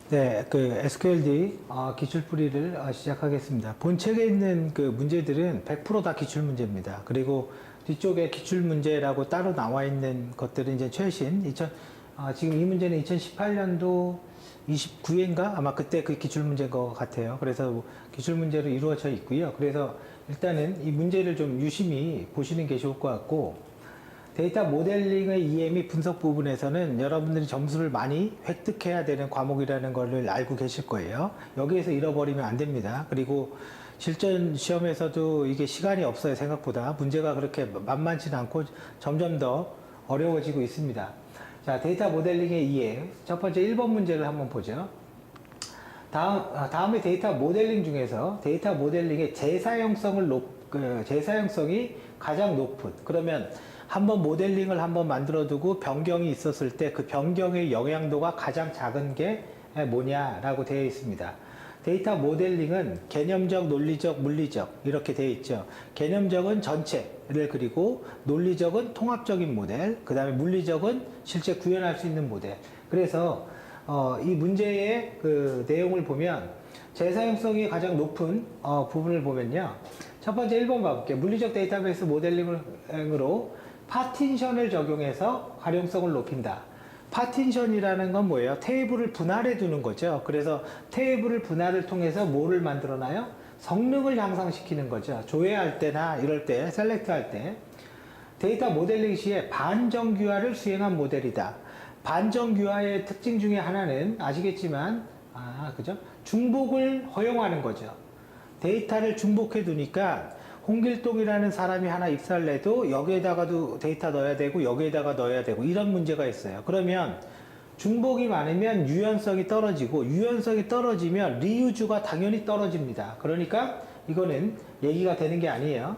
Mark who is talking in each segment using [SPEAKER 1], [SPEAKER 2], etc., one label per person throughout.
[SPEAKER 1] 네, 그 SQLD 기출풀이를 시작하겠습니다. 본 책에 있는 그 문제들은 100%다 기출 문제입니다. 그리고 뒤쪽에 기출 문제라고 따로 나와 있는 것들은 이제 최신 지금 이 문제는 2018년도 29회인가 아마 그때 그 기출 문제인 것 같아요. 그래서 뭐 기출 문제로 이루어져 있고요. 그래서 일단은 이 문제를 좀 유심히 보시는 게 좋을 것 같고, 데이터 모델링의 이해 및 분석 부분에서는 여러분들이 점수를 많이 획득해야 되는 과목이라는 것을 알고 계실 거예요. 여기에서 잃어버리면 안 됩니다. 그리고 실전 시험에서도 이게 시간이 없어요. 생각보다 문제가 그렇게 만만치는 않고 점점 더 어려워지고 있습니다. 자, 데이터 모델링의 이해, 첫 번째 1번 문제를 한번 보죠. 다음에 데이터 모델링 중에서 데이터 모델링의 재사용성이 가장 높은, 그러면 한번 모델링을 한번 만들어 두고 변경이 있었을 때 그 변경의 영향도가 가장 작은 게 뭐냐라고 되어 있습니다. 데이터 모델링은 개념적, 논리적, 물리적 이렇게 되어 있죠. 개념적은 전체를 그리고 논리적은 통합적인 모델, 그 다음에 물리적은 실제 구현할 수 있는 모델. 그래서 이 문제의 그 내용을 보면 재사용성이 가장 높은 부분을 보면요. 첫 번째 1번 봐볼게요. 물리적 데이터베이스 모델링으로 파티션을 적용해서 활용성을 높인다. 파티션이라는 건 뭐예요? 테이블을 분할해 두는 거죠. 그래서 테이블을 분할을 통해서 뭐를 만들어놔요? 성능을 향상시키는 거죠. 조회할 때나 이럴 때, 셀렉트 할 때. 데이터 모델링 시에 반정규화를 수행한 모델이다. 반정규화의 특징 중에 하나는 아시겠지만, 그죠? 중복을 허용하는 거죠. 데이터를 중복해 두니까 홍길동이라는 사람이 하나 입사를 해도 여기에다가도 데이터 넣어야 되고 여기에다가 넣어야 되고 이런 문제가 있어요. 그러면 중복이 많으면 유연성이 떨어지고 유연성이 떨어지면 리유즈가 당연히 떨어집니다. 그러니까 이거는 얘기가 되는 게 아니에요.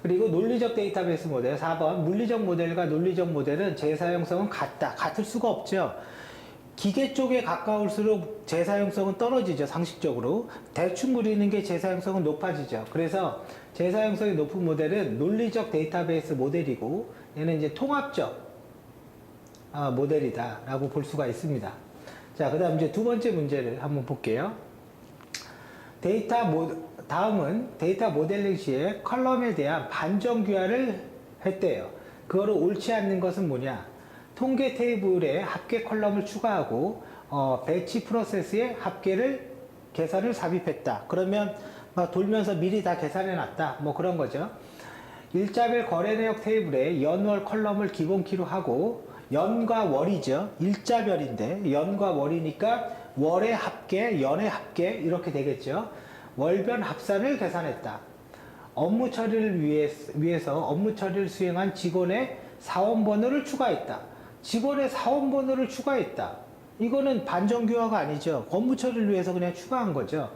[SPEAKER 1] 그리고 논리적 데이터베이스 모델 4번 물리적 모델과 논리적 모델은 재사용성은 같을 수가 없죠. 기계 쪽에 가까울수록 재사용성은 떨어지죠. 상식적으로 대충 그리는 게 재사용성은 높아지죠. 그래서 재사용성이 높은 모델은 논리적 데이터베이스 모델이고 얘는 이제 통합적 모델이다 라고 볼 수가 있습니다. 자, 그 다음 이제 두 번째 문제를 한번 볼게요. 다음은 데이터 모델링 시에 컬럼에 대한 반정규화를 했대요. 그거를 옳지 않는 것은 뭐냐? 통계 테이블에 합계 컬럼을 추가하고 배치 프로세스에 계산을 삽입했다. 그러면 막 돌면서 미리 다 계산해 놨다. 뭐 그런 거죠. 일자별 거래 내역 테이블에 연월 컬럼을 기본키로 하고 연과 월이죠. 일자별인데 연과 월이니까 월의 합계, 연의 합계 이렇게 되겠죠. 월변 합산을 계산했다. 업무 처리를 위해서 업무 처리를 수행한 직원의 사원번호를 추가했다. 직원의 사원번호를 추가했다. 이거는 반정규화가 아니죠. 업무 처리를 위해서 그냥 추가한 거죠.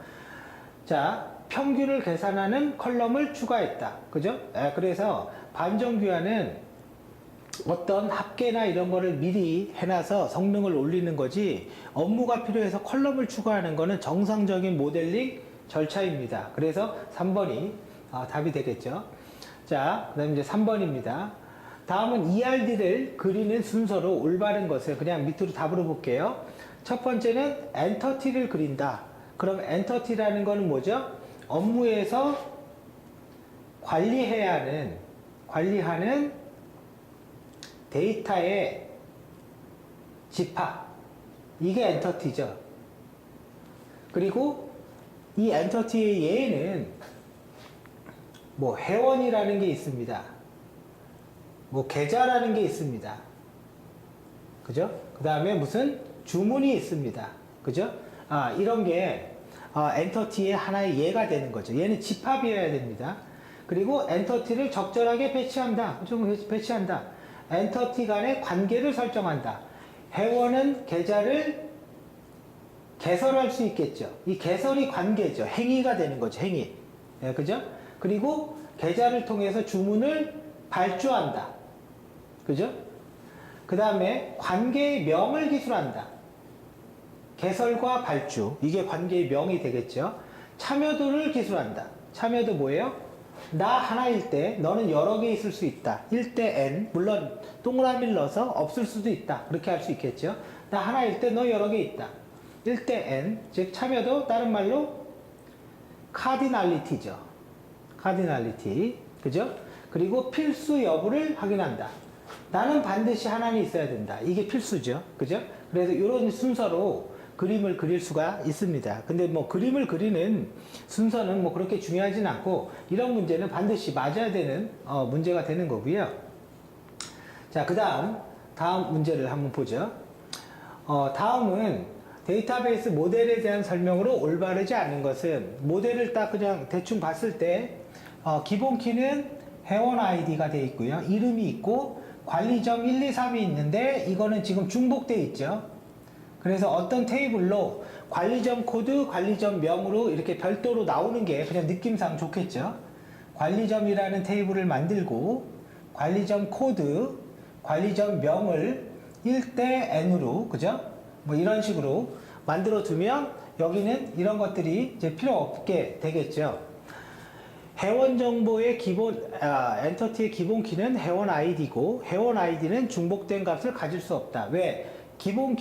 [SPEAKER 1] 자, 평균을 계산하는 컬럼을 추가했다. 그죠? 그래서 반정규화는 어떤 합계나 이런 거를 미리 해놔서 성능을 올리는 거지, 업무가 필요해서 컬럼을 추가하는 거는 정상적인 모델링 절차입니다. 그래서 3번이 답이 되겠죠. 자, 그 다음에 이제 3번입니다. 다음은 ERD를 그리는 순서로 올바른 것을 그냥 밑으로 답으로 볼게요. 첫 번째는 엔터티를 그린다. 그럼 엔터티라는 거는 뭐죠? 업무에서 관리하는 데이터의 집합. 이게 엔터티죠. 그리고 이 엔터티의 예는 뭐 회원이라는 게 있습니다. 뭐 계좌라는 게 있습니다. 그죠? 그 다음에 무슨 주문이 있습니다. 그죠? 이런 게 엔터티의 하나의 예가 되는 거죠. 얘는 집합이어야 됩니다. 그리고 엔터티를 적절하게 배치한다. 엔터티 간의 관계를 설정한다. 회원은 계좌를 개설할 수 있겠죠. 이 개설이 관계죠. 행위가 되는 거죠. 행위. 네, 그죠? 그리고 계좌를 통해서 주문을 발주한다. 그죠? 그 다음에 관계의 명을 기술한다. 개설과 발주. 이게 관계의 명이 되겠죠. 참여도를 기술한다. 참여도 뭐예요? 나 하나일 때 너는 여러 개 있을 수 있다. 1대 n. 물론 동그라미를 넣어서 없을 수도 있다. 그렇게 할 수 있겠죠. 나 하나일 때 너 여러 개 있다. 1대 n, 즉 참여도 다른 말로 카디널리티죠. 카디널리티, 그죠? 그리고 필수 여부를 확인한다. 나는 반드시 하나는 있어야 된다. 이게 필수죠. 그죠? 그래서 이런 순서로 그림을 그릴 수가 있습니다. 근데 뭐 그림을 그리는 순서는 뭐 그렇게 중요하진 않고, 이런 문제는 반드시 맞아야 되는 문제가 되는 거고요. 자, 다음 문제를 한번 보죠. 다음은 데이터베이스 모델에 대한 설명으로 올바르지 않은 것은, 모델을 딱 그냥 대충 봤을 때 기본 키는 회원 아이디가 되어 있고요. 이름이 있고 관리점 1, 2, 3이 있는데 이거는 지금 중복되어 있죠. 그래서 어떤 테이블로 관리점 코드, 관리점 명으로 이렇게 별도로 나오는 게 그냥 느낌상 좋겠죠. 관리점이라는 테이블을 만들고 관리점 코드, 관리점 명을 1대 n으로, 그죠? 뭐 이런 식으로 만들어 두면 여기는 이런 것들이 이제 필요 없게 되겠죠. 회원 정보의 엔터티의 기본 키는 회원 아이디고, 회원 아이디는 중복된 값을 가질 수 없다. 왜? 기본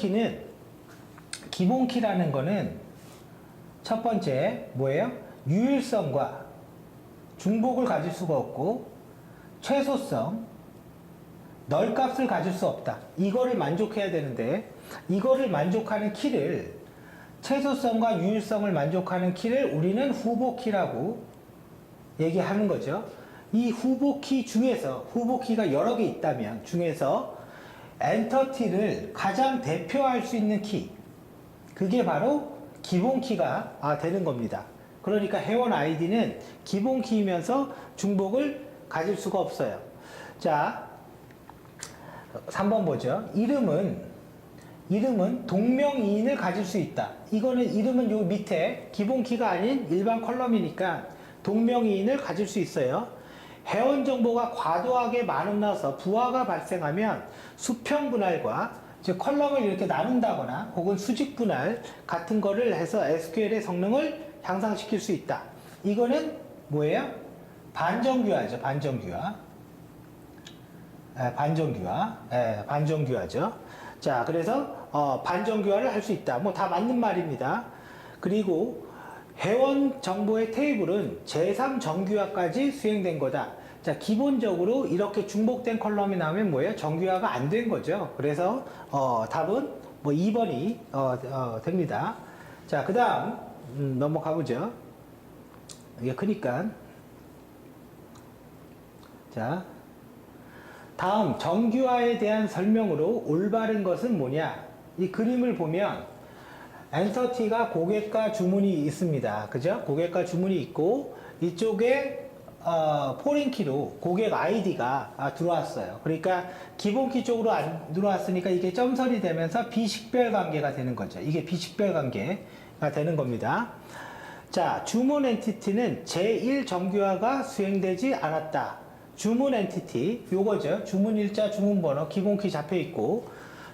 [SPEAKER 1] 키라는 거는 첫 번째 뭐예요? 유일성과 중복을 가질 수가 없고, 최소성, 널값을 가질 수 없다. 이거를 만족해야 되는데, 이거를 만족하는 키를, 최소성과 유일성을 만족하는 키를 우리는 후보 키라고 얘기하는 거죠. 이 후보 키 중에서, 후보 키가 여러 개 있다면 중에서 엔터티를 가장 대표할 수 있는 키, 그게 바로 기본 키가 되는 겁니다. 그러니까 회원 아이디는 기본 키이면서 중복을 가질 수가 없어요. 자, 3번 보죠. 이름은 동명이인을 가질 수 있다. 이름은 요 밑에 기본 키가 아닌 일반 컬럼이니까 동명이인을 가질 수 있어요. 회원 정보가 과도하게 많아서 부하가 발생하면 수평 분할과, 즉 컬럼을 이렇게 나눈다거나 혹은 수직 분할 같은 거를 해서 SQL의 성능을 향상시킬 수 있다. 이거는 뭐예요? 반정규화죠. 반정규화죠. 자, 그래서 반정규화를 할 수 있다. 뭐 다 맞는 말입니다. 그리고 회원 정보의 테이블은 제3정규화까지 수행된 거다. 자, 기본적으로 이렇게 중복된 컬럼이 나오면 뭐예요? 정규화가 안 된 거죠. 그래서 답은 뭐 2번이 됩니다. 자, 그 다음 넘어가 보죠. 이게 크니까. 자, 다음 정규화에 대한 설명으로 올바른 것은 뭐냐? 이 그림을 보면 엔터티가 고객과 주문이 있습니다. 그죠? 고객과 주문이 있고 이쪽에 포린키로 고객 아이디가 들어왔어요. 그러니까 기본키 쪽으로 안 들어왔으니까 이게 점설이 되면서 비식별 관계가 되는 거죠. 이게 비식별 관계가 되는 겁니다. 자, 주문 엔티티는 제1정규화가 수행되지 않았다. 주문 엔티티, 요거죠. 주문 일자, 주문 번호, 기본키 잡혀 있고,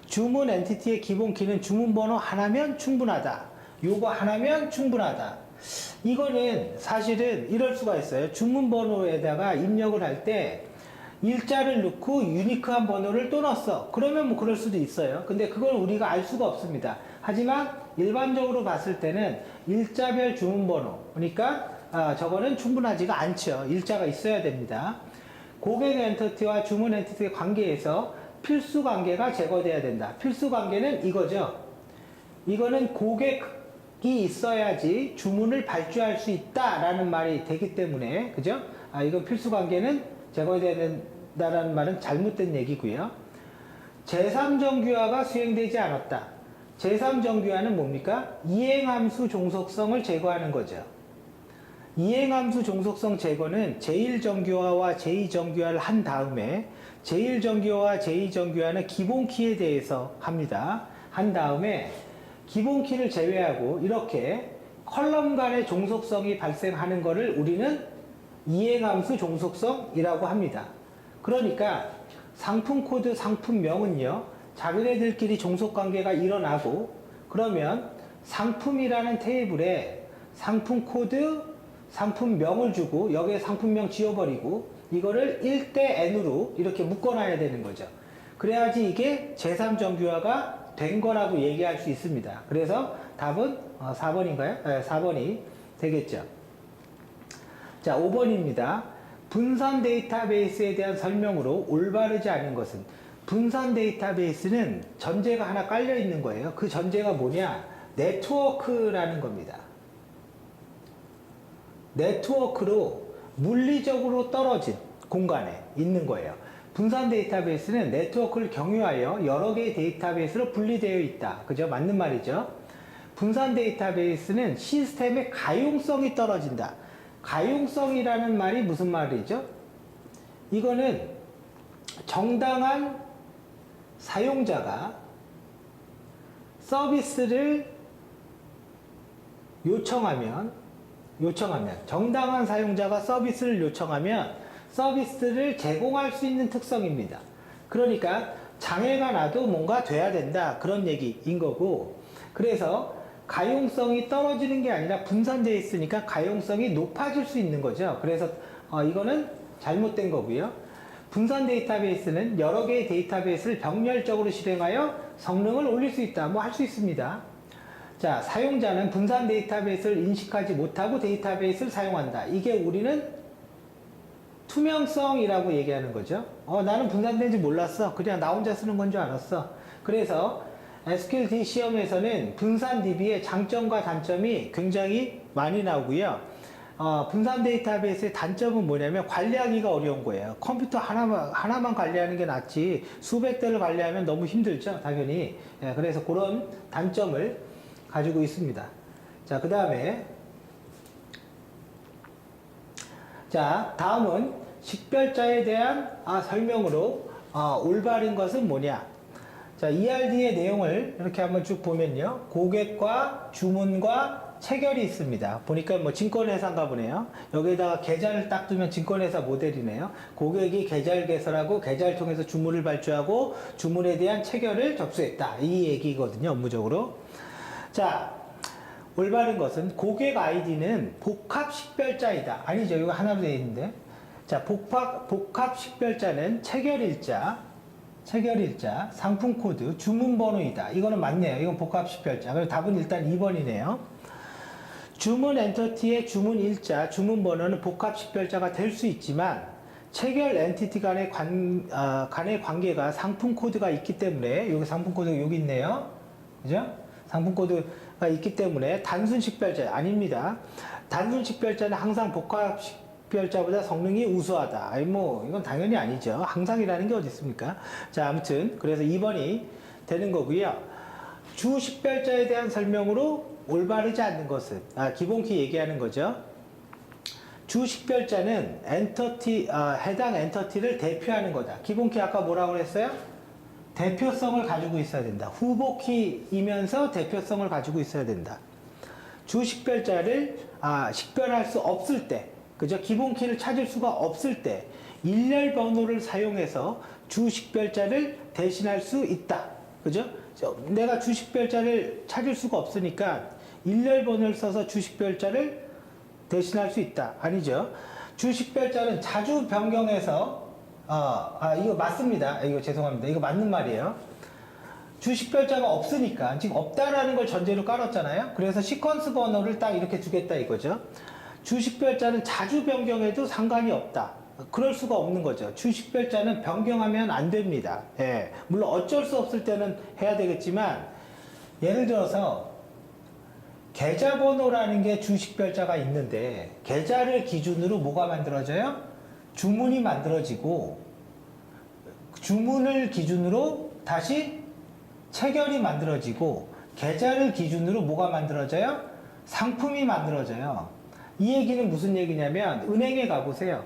[SPEAKER 1] 주문 엔티티의 기본키는 주문 번호 하나면 충분하다. 요거 하나면 충분하다. 이거는 사실은 이럴 수가 있어요. 주문 번호에다가 입력을 할 때 일자를 넣고 유니크한 번호를 또 넣었어. 그러면 뭐 그럴 수도 있어요. 근데 그걸 우리가 알 수가 없습니다. 하지만 일반적으로 봤을 때는 일자별 주문 번호, 그러니까 저거는 충분하지가 않죠. 일자가 있어야 됩니다. 고객 엔티티와 주문 엔티티의 관계에서 필수 관계가 제거돼야 된다. 필수 관계는 이거죠. 이거는 고객이 있어야지 주문을 발주할 수 있다라는 말이 되기 때문에, 그죠? 이건 필수 관계는 제거돼야 된다라는 말은 잘못된 얘기고요. 제3정규화가 수행되지 않았다. 제3정규화는 뭡니까? 이행함수 종속성을 제거하는 거죠. 이행함수 종속성 제거는 제1정규화와 제2정규화를 한 다음에, 제1정규화와 제2정규화는 기본키에 대해서 합니다. 한 다음에 기본키를 제외하고 이렇게 컬럼 간의 종속성이 발생하는 것을 우리는 이행함수 종속성이라고 합니다. 그러니까 상품 코드, 상품명은요, 자기네들끼리 종속관계가 일어나고, 그러면 상품이라는 테이블에 상품 코드, 상품명을 주고 여기에 상품명 지워버리고 이거를 1대 n으로 이렇게 묶어놔야 되는 거죠. 그래야지 이게 제3정규화가 된 거라고 얘기할 수 있습니다. 그래서 답은 4번인가요? 네, 4번이 되겠죠. 자, 5번입니다. 분산 데이터베이스에 대한 설명으로 올바르지 않은 것은, 분산 데이터베이스는 전제가 하나 깔려 있는 거예요. 그 전제가 뭐냐? 네트워크라는 겁니다. 네트워크로 물리적으로 떨어진 공간에 있는 거예요. 분산 데이터베이스는 네트워크를 경유하여 여러 개의 데이터베이스로 분리되어 있다. 그죠? 맞는 말이죠. 분산 데이터베이스는 시스템의 가용성이 떨어진다. 가용성이라는 말이 무슨 말이죠? 이거는 정당한 사용자가 서비스를 요청하면 정당한 사용자가 서비스를 요청하면 서비스를 제공할 수 있는 특성입니다. 그러니까 장애가 나도 뭔가 돼야 된다, 그런 얘기인 거고, 그래서 가용성이 떨어지는 게 아니라 분산되어 있으니까 가용성이 높아질 수 있는 거죠. 그래서 이거는 잘못된 거고요. 분산 데이터베이스는 여러 개의 데이터베이스를 병렬적으로 실행하여 성능을 올릴 수 있다. 뭐 할 수 있습니다. 자, 사용자는 분산 데이터베이스를 인식하지 못하고 데이터베이스를 사용한다. 이게 우리는 투명성이라고 얘기하는 거죠. 나는 분산된지 몰랐어. 그냥 나 혼자 쓰는 건 줄 알았어. 그래서 SQL 시험에서는 분산 DB의 장점과 단점이 굉장히 많이 나오고요. 분산 데이터베이스의 단점은 뭐냐면 관리하기가 어려운 거예요. 컴퓨터 하나만 관리하는 게 낫지 수백 대를 관리하면 너무 힘들죠, 당연히. 예, 그래서 그런 단점을 가지고 있습니다. 자, 그 다음에 자, 다음은 식별자에 대한 설명으로 올바른 것은 뭐냐. 자, ERD의 내용을 이렇게 한번 쭉 보면요. 고객과 주문과 체결이 있습니다. 보니까 뭐 증권회사인가 보네요. 여기에다가 계좌를 딱 두면 증권회사 모델이네요. 고객이 계좌를 개설하고 계좌를 통해서 주문을 발주하고 주문에 대한 체결을 접수했다. 이 얘기거든요, 업무적으로. 자, 올바른 것은 고객 아이디는 복합 식별자이다. 아니죠, 이거 하나로 되어 있는데. 자, 복합 식별자는 체결일자, 상품 코드, 주문 번호이다. 이거는 맞네요. 이건 복합 식별자. 그래서 답은 일단 2번이네요. 주문 엔터티의 주문 일자, 주문 번호는 복합 식별자가 될 수 있지만 체결 엔티티 간의 관계가 상품 코드가 있기 때문에, 여기 상품 코드가 여기 있네요. 그죠? 상품 코드가 있기 때문에 단순 식별자 아닙니다. 단순 식별자는 항상 복합 식별자보다 성능이 우수하다. 아니 뭐 이건 당연히 아니죠. 항상이라는 게 어디 있습니까? 자, 아무튼 그래서 2번이 되는 거고요. 주 식별자에 대한 설명으로 올바르지 않는 것은, 기본키 얘기하는 거죠. 주 식별자는 해당 엔터티를 대표하는 거다. 기본키 아까 뭐라고 그랬어요? 대표성을 가지고 있어야 된다. 후보키이면서 대표성을 가지고 있어야 된다. 주 식별자를 식별할 수 없을 때, 그죠? 기본키를 찾을 수가 없을 때 일렬 번호를 사용해서 주 식별자를 대신할 수 있다. 그죠? 내가 주 식별자를 찾을 수가 없으니까 일렬 번호를 써서 주 식별자를 대신할 수 있다. 아니죠. 주 식별자는 자주 변경해서 이거 맞습니다. 이거 죄송합니다. 이거 맞는 말이에요. 주 식별자가 없으니까, 지금 없다라는 걸 전제로 깔았잖아요. 그래서 시퀀스 번호를 딱 이렇게 주겠다 이거죠. 주 식별자는 자주 변경해도 상관이 없다. 그럴 수가 없는 거죠. 주 식별자는 변경하면 안 됩니다. 예. 물론 어쩔 수 없을 때는 해야 되겠지만, 예를 들어서 계좌번호라는 게 주 식별자가 있는데, 계좌를 기준으로 뭐가 만들어져요? 주문이 만들어지고, 주문을 기준으로 다시 체결이 만들어지고, 계좌를 기준으로 뭐가 만들어져요? 상품이 만들어져요. 이 얘기는 무슨 얘기냐면, 은행에 가보세요.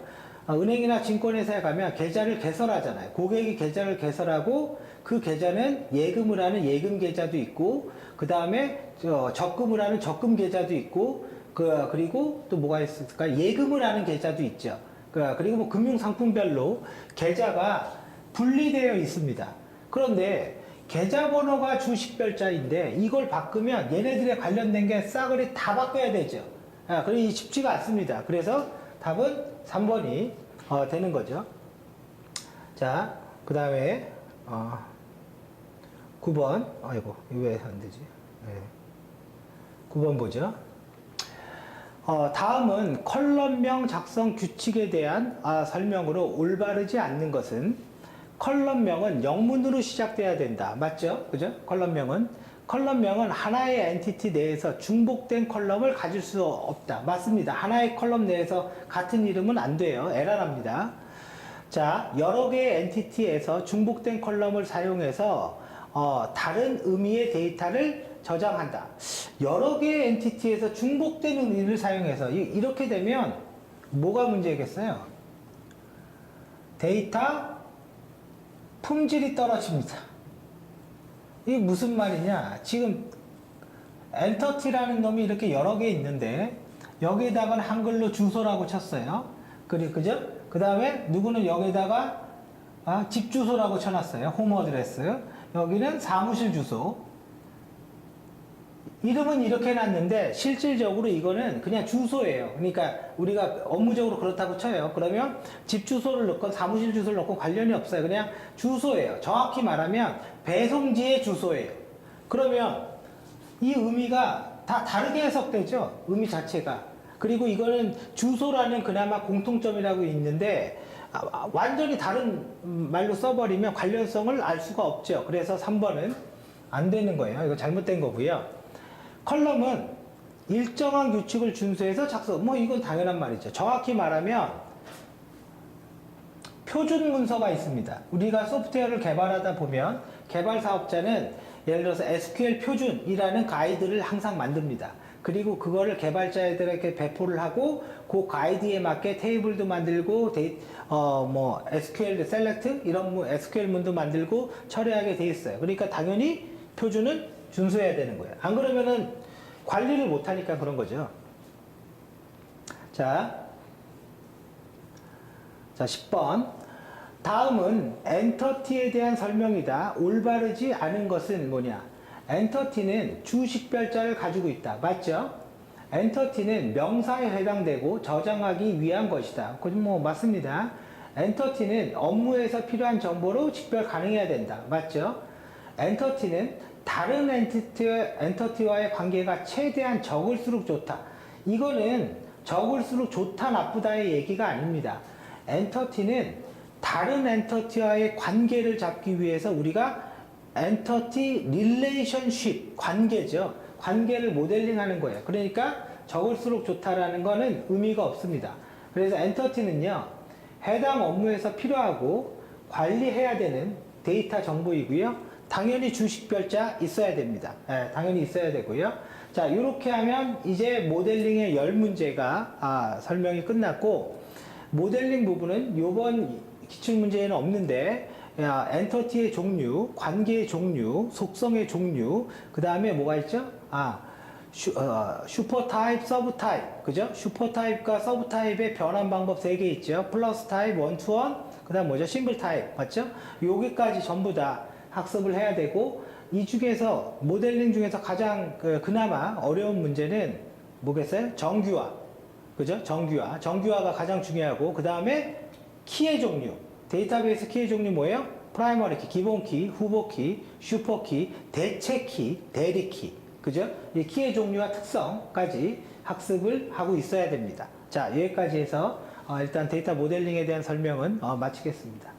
[SPEAKER 1] 은행이나 증권회사에 가면 계좌를 개설하잖아요. 고객이 계좌를 개설하고 그 계좌는 예금을 하는 예금 계좌도 있고, 그 다음에 적금을 하는 적금 계좌도 있고, 그리고 또 뭐가 있을까? 예금을 하는 계좌도 있죠. 그리고 뭐 금융상품별로 계좌가 분리되어 있습니다. 그런데 계좌번호가 주식별자인데 이걸 바꾸면 얘네들에 관련된 게 싸그리 다 바꿔야 되죠. 그게 쉽지가 않습니다. 그래서 답은 3번이 되는 거죠. 자, 그 다음에 9번. 아이고, 왜 안 되지? 네. 9번 보죠. 다음은 컬럼명 작성 규칙에 대한 설명으로 올바르지 않는 것은 컬럼명은 영문으로 시작돼야 된다. 맞죠? 그죠? 컬럼명은 하나의 엔티티 내에서 중복된 컬럼을 가질 수 없다. 맞습니다. 하나의 컬럼 내에서 같은 이름은 안 돼요. 에러납니다. 자, 여러 개의 엔티티에서 중복된 컬럼을 사용해서 다른 의미의 데이터를 저장한다. 여러 개의 엔티티에서 중복된 의미를 사용해서 이렇게 되면 뭐가 문제겠어요? 데이터 품질이 떨어집니다. 이게 무슨 말이냐? 지금 엔터티라는 놈이 이렇게 여러 개 있는데 여기에다가는 한글로 주소라고 쳤어요. 그죠? 그 다음에 누구는 여기다가 집 주소라고 쳐놨어요. 홈 어드레스. 여기는 사무실 주소. 이름은 이렇게 해놨는데 실질적으로 이거는 그냥 주소예요. 그러니까 우리가 업무적으로 그렇다고 쳐요. 그러면 집 주소를 넣건 사무실 주소를 넣건 관련이 없어요. 그냥 주소예요. 정확히 말하면 배송지의 주소예요. 그러면 이 의미가 다 다르게 해석되죠. 의미 자체가. 그리고 이거는 주소라는 그나마 공통점이라고 있는데 완전히 다른 말로 써버리면 관련성을 알 수가 없죠. 그래서 3번은 안 되는 거예요. 이거 잘못된 거고요. 컬럼은 일정한 규칙을 준수해서 이건 당연한 말이죠. 정확히 말하면 표준 문서가 있습니다. 우리가 소프트웨어를 개발하다 보면 개발 사업자는 예를 들어서 SQL 표준이라는 가이드를 항상 만듭니다. 그리고 그거를 개발자들에게 배포를 하고 그 가이드에 맞게 테이블도 만들고 SQL 셀렉트 이런 SQL 문도 만들고 처리하게 돼 있어요. 그러니까 당연히 표준은 준수해야 되는 거예요. 안 그러면은 관리를 못 하니까 그런 거죠. 자 10번. 다음은 엔터티에 대한 설명이다. 올바르지 않은 것은 뭐냐? 엔터티는 주식별자를 가지고 있다. 맞죠? 엔터티는 명사에 해당되고 저장하기 위한 것이다. 그건 맞습니다. 엔터티는 업무에서 필요한 정보로 직별 가능해야 된다. 맞죠? 엔터티는 다른 엔터티와의 관계가 최대한 적을수록 좋다. 이거는 적을수록 좋다 나쁘다의 얘기가 아닙니다. 엔터티는 다른 엔터티와의 관계를 잡기 위해서 우리가 엔터티 릴레이션십 관계죠. 관계를 모델링하는 거예요. 그러니까 적을수록 좋다라는 거는 의미가 없습니다. 그래서 엔터티는요, 해당 업무에서 필요하고 관리해야 되는 데이터 정보이고요. 당연히 주식별자 있어야 됩니다. 당연히 있어야 되고요. 자, 이렇게 하면 이제 모델링의 10문제가 설명이 끝났고, 모델링 부분은 이번 기출문제에는 없는데 엔터티의 종류, 관계의 종류, 속성의 종류, 그 다음에 뭐가 있죠? 슈퍼타입, 서브타입, 그죠? 슈퍼타입과 서브타입의 변환 방법 3개 있죠. 플러스 타입, 원 투 원, 그 다음 뭐죠? 싱글 타입, 맞죠? 여기까지 전부 다 학습을 해야 되고, 이 중에서 모델링 중에서 가장 그나마 어려운 문제는 뭐겠어요? 정규화, 그죠? 정규화가 가장 중요하고, 그 다음에 키의 종류, 데이터베이스 키의 종류 뭐예요? 프라이머리 키, 기본 키, 후보 키, 슈퍼 키, 대체 키, 대리 키, 그죠? 이 키의 종류와 특성까지 학습을 하고 있어야 됩니다. 자, 여기까지 해서 일단 데이터 모델링에 대한 설명은 마치겠습니다.